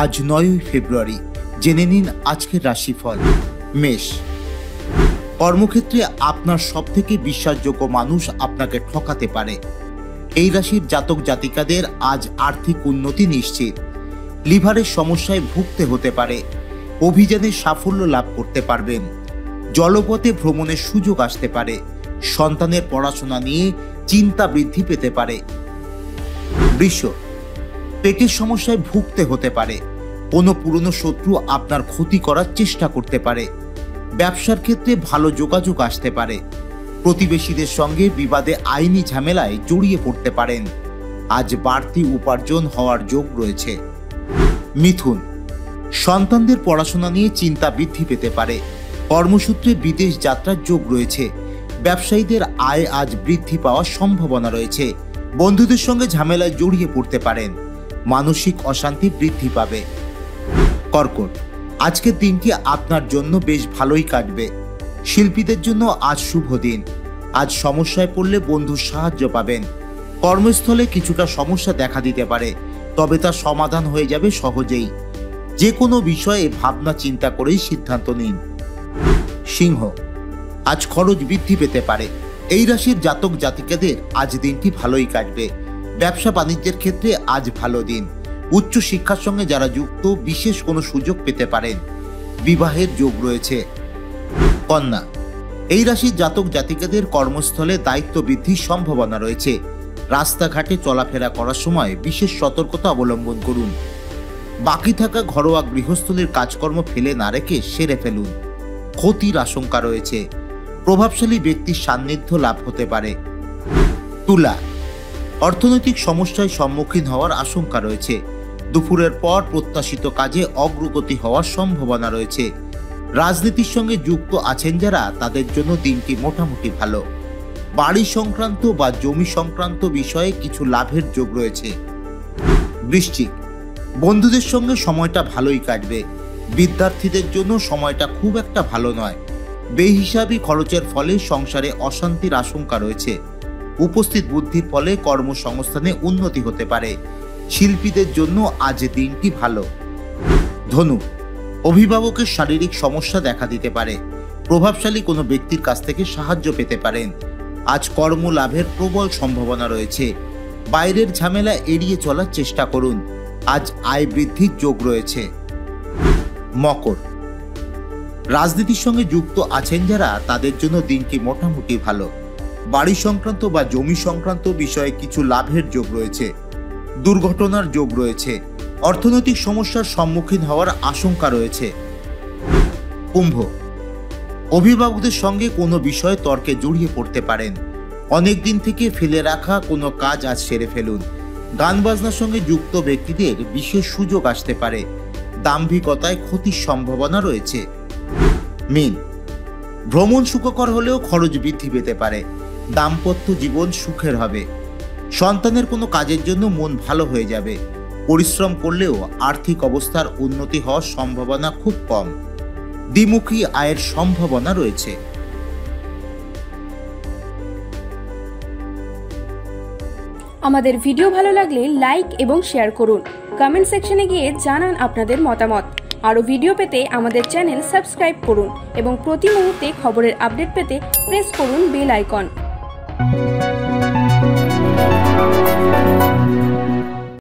আজ 9ই ফেব্রুয়ারি। জেনে নিন আজকের রাশিফল। মেষ, কর্মক্ষেত্রে আপনার সবথেকে বিশ্বাসযোগ্য মানুষ আপনাকে ঠকাতে পারে। এই রাশির জাতক জাতিকাদের আজ আর্থিক উন্নতি নিশ্চিত। লিভারের সমস্যায় ভুগতে হতে পারে। অভিযানে সাফল্য লাভ করতে পারবেন। জলপথে ভ্রমণের সুযোগ আসতে পারে। সন্তানের পড়াশোনা নিয়ে চিন্তা বৃদ্ধি পেতে পারে। বৃষ, পেটের সমস্যায় ভুগতে হতে পারে। কোনো পুরনো শত্রু আপনার ক্ষতি করার চেষ্টা করতে পারে। ব্যবসার ক্ষেত্রে ভালো যোগাযোগ আসতে পারে। প্রতিবেশীদের সঙ্গে বিবাদে আইনি ঝামেলায় জড়িয়ে পড়তে পারেন। আজ বাড়তি উপার্জন হওয়ার যোগ রয়েছে। মিথুন, সন্তানদের পড়াশোনা নিয়ে চিন্তা বৃদ্ধি পেতে পারে। কর্মসূত্রে বিদেশ যাত্রার যোগ রয়েছে। ব্যবসায়ীদের আয় আজ বৃদ্ধি পাওয়ার সম্ভাবনা রয়েছে। বন্ধুদের সঙ্গে ঝামেলায় জড়িয়ে পড়তে পারেন। মানসিক অশান্তি বৃদ্ধি পাবে। কর্কট, আজকের দিনটি আপনার জন্য বেশ ভালোই কাটবে। শিল্পীদের জন্য আজ শুভ দিন। আজ সমস্যায় পড়লে বন্ধুর সাহায্য পাবেন। কর্মস্থলে কিছুটা সমস্যা দেখা দিতে পারে, তবে তা সমাধান হয়ে যাবে সহজেই। যে কোনো বিষয়ে ভাবনা চিন্তা করেই সিদ্ধান্ত নিন। সিংহ, আজ খরচ বৃদ্ধি পেতে পারে। এই রাশির জাতক জাতিকাদের আজ দিনটি ভালোই কাটবে। ব্যবসা বাণিজ্যের ক্ষেত্রে আজ ভালো দিন। উচ্চ শিক্ষার সঙ্গে যারা যুক্ত বিশেষ কোনো সুযোগ পেতে পারেন। বিবাহের যোগ রয়েছে। কন্যা, এই রাশির জাতক জাতিকাদের কর্মস্থলে দায়িত্ব বৃদ্ধির সম্ভাবনা রয়েছে। রাস্তাঘাটে চলাফেরা করার সময় বিশেষ সতর্কতা অবলম্বন করুন। বাকি থাকা ঘরোয়া গৃহস্থলীর কাজকর্ম ফেলে না রেখে সেরে ফেলুন। ক্ষতির আশঙ্কা রয়েছে। প্রভাবশালী ব্যক্তির সান্নিধ্য লাভ হতে পারে। তুলা, অর্থনৈতিক সমস্যায় সম্মুখীন হওয়ার আশঙ্কা রয়েছে। দুপুরের পর প্রত্যাশিত কাজে অগ্রগতি হওয়ার সম্ভাবনা রয়েছে। রাজনীতির সঙ্গে যুক্ত আছেন যারা, তাদের জন্য দিনটি মোটামুটি ভালো। বাড়ি সংক্রান্ত বা জমি সংক্রান্ত বিষয়ে কিছু লাভের যোগ রয়েছে। বৃশ্চিক, বন্ধুদের সঙ্গে সময়টা ভালোই কাটবে। বিদ্যার্থীদের জন্য সময়টা খুব একটা ভালো নয়। বেহিসাবি খরচের ফলে সংসারে অশান্তির আশঙ্কা রয়েছে। উপস্থিত বুদ্ধির ফলে কর্মসংস্থানে উন্নতি হতে পারে। শিল্পীদের জন্য আজ দিনটি ভালো। ধনু, অভিভাবকের শারীরিক সমস্যা দেখা দিতে পারে। প্রভাবশালী কোনো ব্যক্তির কাছ থেকে সাহায্য পেতে পারেন। আজ কর্ম লাভের প্রবল সম্ভাবনা রয়েছে। বাইরের ঝামেলা এড়িয়ে চলার চেষ্টা করুন। আজ আয় বৃদ্ধির যোগ রয়েছে। মকর, রাজনীতির সঙ্গে যুক্ত আছেন যারা, তাদের জন্য দিনটি মোটামুটি ভালো। বাড়ি সংক্রান্ত বা জমি সংক্রান্ত বিষয়ে কিছু লাভের যোগ রয়েছে। দুর্ঘটনার যোগ রয়েছে। অর্থনৈতিক সমস্যার সম্মুখীন হওয়ার আশঙ্কা রয়েছে। কুম্ভ, অভিভাবকদের সঙ্গে কোনো বিষয়ে তর্কে জড়িয়ে পড়তে পারেন। অনেক দিন থেকে ফেলে রাখা কোনো কাজ আজ সেরে ফেলুন। গান বাজনার সঙ্গে যুক্ত ব্যক্তিদের বিশেষ সুযোগ আসতে পারে। দাম্ভিকতায় ক্ষতির সম্ভাবনা রয়েছে। মীন, ভ্রমণ সুখকর হলেও খরচ বৃদ্ধি পেতে পারে। দাম্পত্য জীবন সুখের হবে। সন্তানের কোনো কাজের জন্য মন ভালো হয়ে যাবে। পরিশ্রম করলেও আর্থিক অবস্থার উন্নতি হওয়ার সম্ভাবনা খুব কম। দ্বিমুখী আয়ের সম্ভাবনা রয়েছে। আমাদের ভিডিও ভালো লাগলে লাইক এবং শেয়ার করুন। কমেন্ট সেকশনে গিয়ে জানান আপনাদের মতামত। আরও ভিডিও পেতে আমাদের চ্যানেল সাবস্ক্রাইব করুন এবং প্রতি মুহূর্তে খবরের আপডেট পেতে প্রেস করুন বেল আইকন।